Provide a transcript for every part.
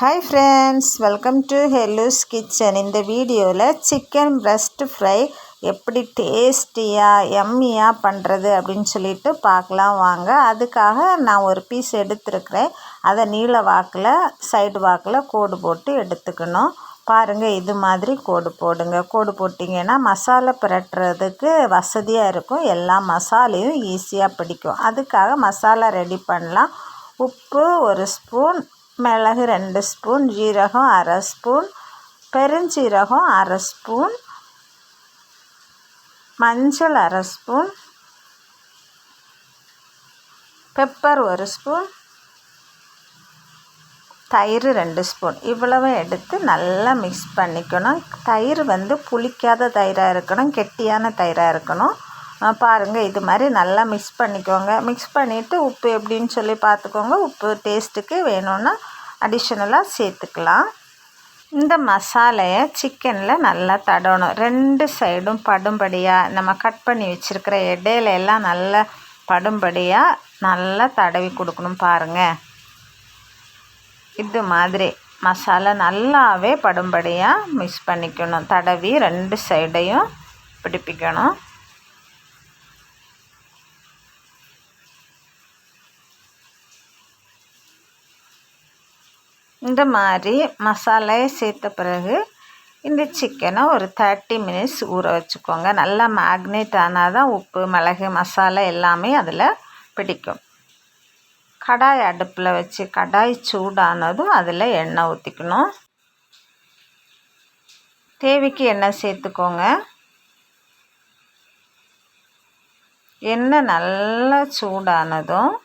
Hi friends, welcome to ஹெல்லூஸ் kitchen. இந்த வீடியோவில் சிக்கன் பிரஸ்ட் ஃப்ரை எப்படி டேஸ்டியாக எம்மியாக பண்ணுறது அப்படின்னு சொல்லிட்டு பார்க்கலாம் வாங்க. அதுக்காக நான் ஒரு பீஸ் எடுத்துருக்கிறேன். அதை நீள வாக்கில் சைடு வாக்கில் கோடு போட்டு எடுத்துக்கணும். பாருங்கள், இது மாதிரி கோடு போடுங்க. கோடு போட்டிங்கன்னா மசாலா பிரட்டுறதுக்கு வசதியாக இருக்கும். எல்லா மசாலையும் ஈஸியாக பிடிக்கும். அதுக்காக மசாலா ரெடி பண்ணலாம். உப்பு 1 ஸ்பூன், மிளகு 2 ஸ்பூன், ஜீரகம் 1/2 ஸ்பூன், பெருஞ்சீரகம் 1/2 ஸ்பூன், மஞ்சள் 1/2 ஸ்பூன், பெப்பர் 1 ஸ்பூன், தயிர் 2 ஸ்பூன். இவ்வளவு எடுத்து நல்லா மிக்ஸ் பண்ணிக்கணும். தயிர் புளிக்காத தயிராக இருக்கணும், கெட்டியான தயிராக இருக்கணும். பாருங்கள், இது மாதிரி நல்லா மிக்ஸ் பண்ணிக்கோங்க. மிக்ஸ் பண்ணிவிட்டு உப்பு எப்படின்னு சொல்லி பார்த்துக்கோங்க. உப்பு டேஸ்ட்டுக்கு வேணும்னா அடிஷ்னலாக சேர்த்துக்கலாம். இந்த மசாலையை சிக்கனில் நல்லா தடவணும். 2 சைடும் படும்படியாக நம்ம கட் பண்ணி வச்சுருக்கிற இடையில எல்லாம் நல்லா படும்படியாக நல்லா தடவி கொடுக்கணும். பாருங்கள், இது மாதிரி மசாலா நல்லாவே படும்படியாக மிக்ஸ் பண்ணிக்கணும். தடவி 2 சைடையும் பிடிப்பிக்கணும். இந்த மாதிரி மசாலையை சேர்த்த பிறகு இந்த சிக்கனை ஒரு 30 மினிட்ஸ் ஊற வச்சுக்கோங்க. நல்லா மேக்னேட் ஆனால் தான் உப்பு, மிளகு, மசாலா எல்லாமே அதில் பிடிக்கும். கடாய் அடுப்பில் வச்சு கடாய் சூடானதும் அதில் எண்ணெய் ஊற்றிக்கணும். தேவைக்கு எண்ணெய் சேர்த்துக்கோங்க. எண்ணெய் நல்லா சூடானதும்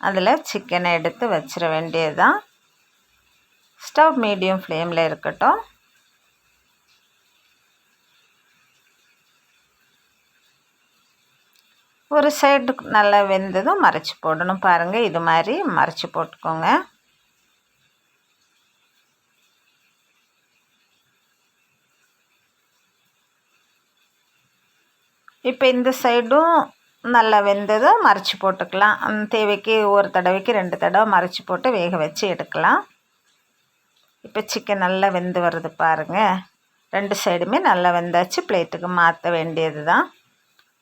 அதில் சிக்கனை எடுத்து வச்சிட வேண்டியது தான். ஸ்டவ் மீடியம் ஃப்ளேமில் இருக்கட்டும். ஒரு சைடு நல்லா வெந்ததும் மறைச்சி போடணும். பாருங்கள், இது மாதிரி மறைச்சி போட்டுக்கோங்க. இப்போ இந்த சைடும் நல்லா வெந்ததும் மறைச்சி போட்டுக்கலாம். தேவைக்கு ஒரு தடவைக்கு 2 தடவை மறைச்சி போட்டு வேக வச்சு எடுக்கலாம். இப்போ சிக்கன் நல்லா வெந்து வருது பாருங்கள். 2 சைடுமே நல்லா வெந்தாச்சு. பிளேட்டுக்கு மாற்ற வேண்டியது தான்.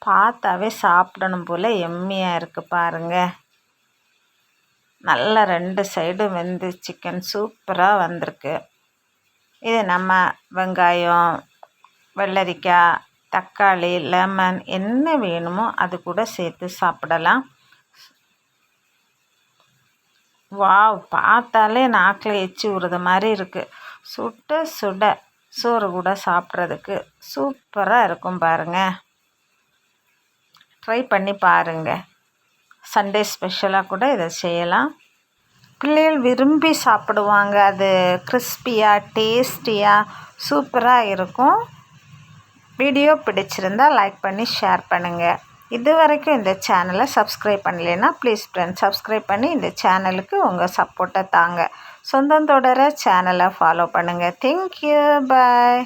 பார்த்தாவே சாப்பிடணும் போல் எம்மியாக இருக்குது பாருங்கள். நல்லா 2 சைடும் வெந்து சிக்கன் சூப்பராக வந்திருக்கு. இது நம்ம வெங்காயம், வெள்ளரிக்காய், தக்காளி, லெமன் என்ன வேணுமோ அது கூட சேர்த்து சாப்பிடலாம். வாவ், பார்த்தாலே நாக்கில் எச்சி ஊறுற மாதிரி இருக்குது. சுட சுட சோறு கூட சாப்பிட்றதுக்கு சூப்பராக இருக்கும் பாருங்கள். ட்ரை பண்ணி பாருங்கள். சண்டே ஸ்பெஷலாக கூட இதை செய்யலாம். பிள்ளைகள் விரும்பி சாப்பிடுவாங்க. அது கிறிஸ்பியாக டேஸ்டியாக சூப்பராக இருக்கும். வீடியோ பிடிச்சிருந்தால் லைக் பண்ணி ஷேர் பண்ணுங்கள். இது வரைக்கும் இந்த சேனலை சப்ஸ்கிரைப் பண்ணலைன்னா ப்ளீஸ் ஃப்ரெண்ட்ஸ் சப்ஸ்கிரைப் பண்ணி இந்த சேனலுக்கு உங்கள் சப்போர்ட்டை தாங்க. சொந்தம் தொடர சேனலை ஃபாலோ பண்ணுங்கள். தேங்க்யூ, பாய்.